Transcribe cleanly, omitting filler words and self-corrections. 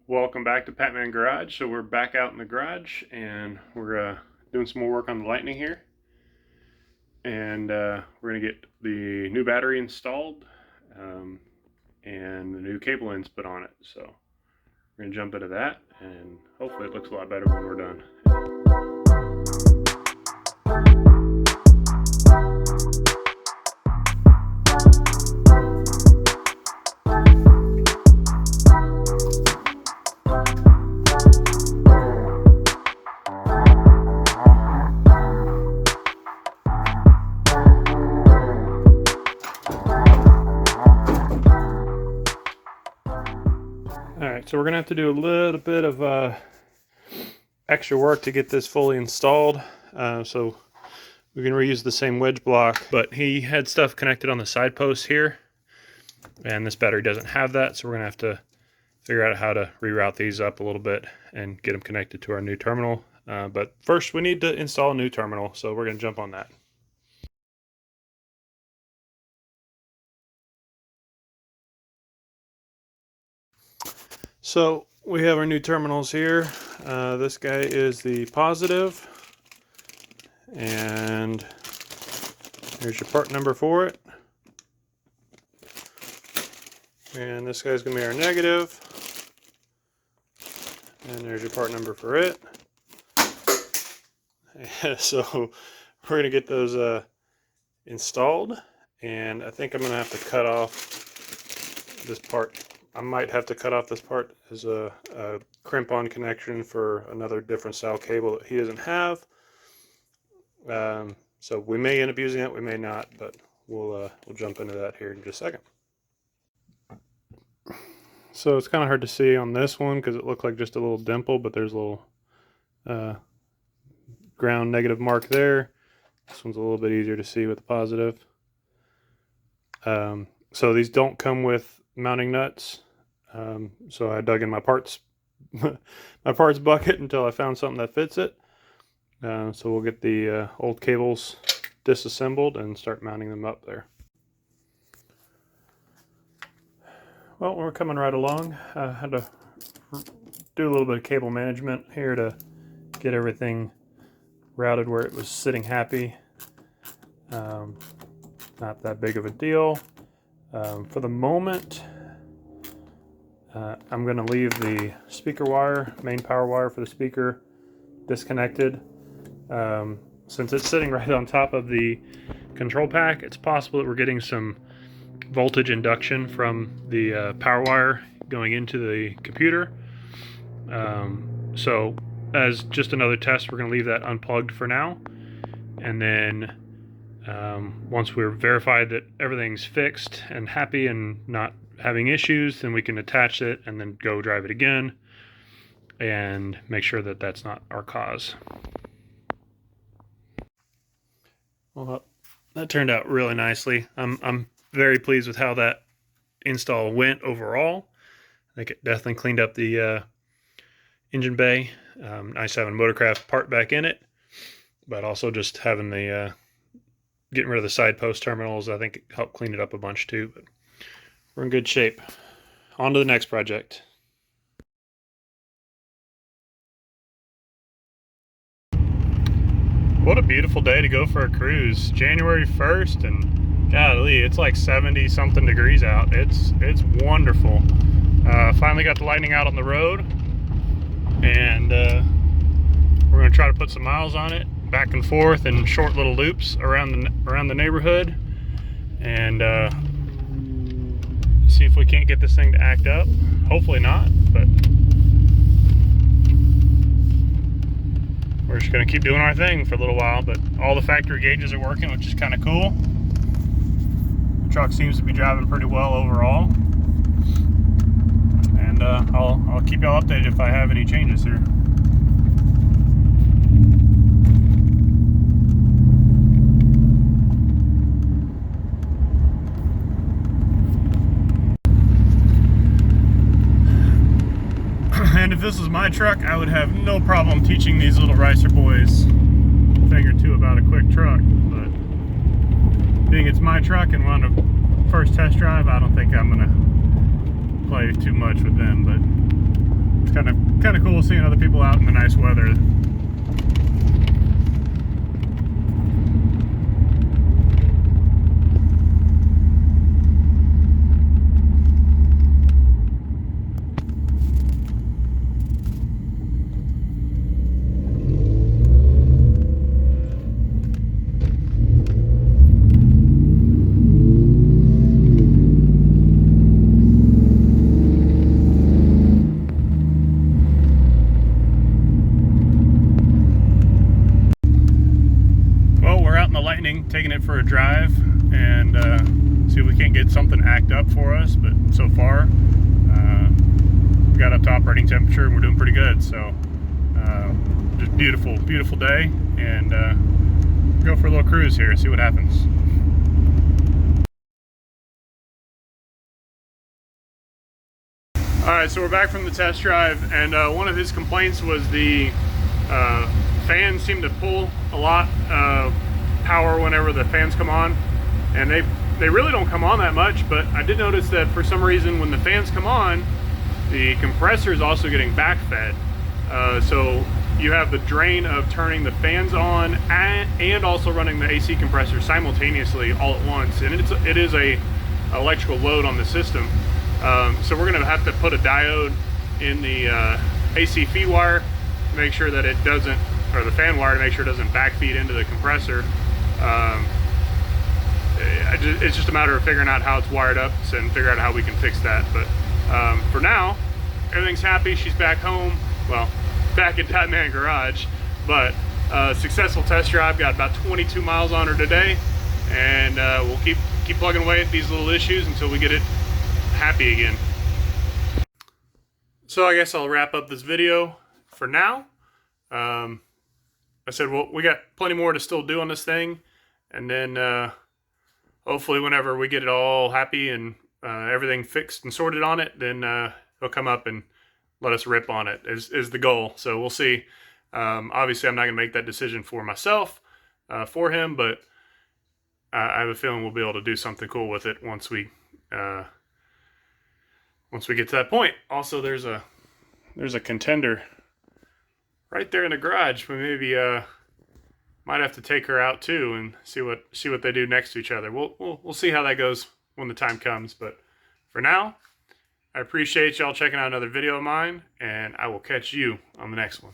Welcome back to Patman Garage. So we're back out in the garage and we're doing some more work on the Lightning here. And we're going to get the new battery installed and the new cable ends put on it. So we're going to jump into that and hopefully it looks a lot better when we're done. Alright, so we're going to have to do a little bit of extra work to get this fully installed. So we can reuse the same wedge block, but he had stuff connected on the side posts here, and this battery doesn't have that, so we're going to have to figure out how to reroute these up a little bit and get them connected to our new terminal. But first we need to install a new terminal, so we're going to jump on that. So we have our new terminals here. This guy is the positive, and here's your part number for it. And this guy's going to be our negative, and there's your part number for it. So we're going to get those installed, and I think I'm going to have to cut off this part. I might have to cut off this part as a crimp-on connection for another different style cable that he doesn't have. So we may end up using it, we may not, but we'll jump into that here in just a second. So it's kind of hard to see on this one because it looked like just a little dimple, but there's a little ground negative mark there. This one's a little bit easier to see with the positive. So these don't come with mounting nuts. So I dug in my parts bucket until I found something that fits it. So we'll get the old cables disassembled and start mounting them up there. Well, we're coming right along. I had to do a little bit of cable management here to get everything routed where it was sitting happy. Not that big of a deal. For the moment, I'm going to leave the speaker wire, main power wire for the speaker, disconnected. Since it's sitting right on top of the control pack, it's possible that we're getting some voltage induction from the power wire going into the computer. So as just another test, we're going to leave that unplugged for now, and then once we're verified that everything's fixed and happy and not having issues, then we can attach it and then go drive it again and make sure that that's not our cause. Well, that turned out really nicely. I'm very pleased with how that install went overall. I think it definitely cleaned up the engine bay. Nice having Motorcraft part back in it, but also just having the getting rid of the side post terminals, I think it helped clean it up a bunch too. But we're in good shape. On to the next project. What a beautiful day to go for a cruise. January 1st, and golly, it's like 70 something degrees out. It's wonderful. Finally got the Lightning out on the road, and we're going to try to put some miles on it, back and forth in short little loops around the neighborhood, and see if we can't get this thing to act up. Hopefully not, but we're just going to keep doing our thing for a little while. But all the factory gauges are working, which is kind of cool. The truck seems to be driving pretty well overall, and I'll keep y'all updated if I have any changes here. And if this was my truck, I would have no problem teaching these little ricer boys a thing or two about a quick truck. But being it's my truck and we're on a first test drive, I don't think I'm gonna play too much with them. But It's kind of cool seeing other people out in the nice weather. The Lightning, taking it for a drive and see if we can't get something act up for us, but so far we got up to operating temperature and we're doing pretty good. So just beautiful day, and go for a little cruise here and see what happens. Alright, so we're back from the test drive, and one of his complaints was the fans seem to pull a lot power whenever the fans come on, and they really don't come on that much, but I did notice that for some reason when the fans come on, the compressor is also getting backfed. So you have the drain of turning the fans on and also running the AC compressor simultaneously all at once, and it is a electrical load on the system. So we're gonna have to put a diode in the AC feed wire to make sure that it doesn't, or the fan wire to make sure it doesn't backfeed into the compressor. It's just a matter of figuring out how it's wired up and figure out how we can fix that. But for now, everything's happy. She's back home. Well, back in Tatman Garage. But successful test drive. Got about 22 miles on her today, and we'll keep plugging away at these little issues until we get it happy again. So I guess I'll wrap up this video for now. I said, well, we got plenty more to still do on this thing, and then hopefully whenever we get it all happy and everything fixed and sorted on it, then he'll come up and let us rip on it is the goal. So we'll see. Obviously I'm not gonna make that decision for myself, for him, but I have a feeling we'll be able to do something cool with it once we get to that point. Also, there's a contender right there in the garage. We maybe might have to take her out too and see what they do next to each other. We'll see how that goes when the time comes. But for now, I appreciate y'all checking out another video of mine, and I will catch you on the next one.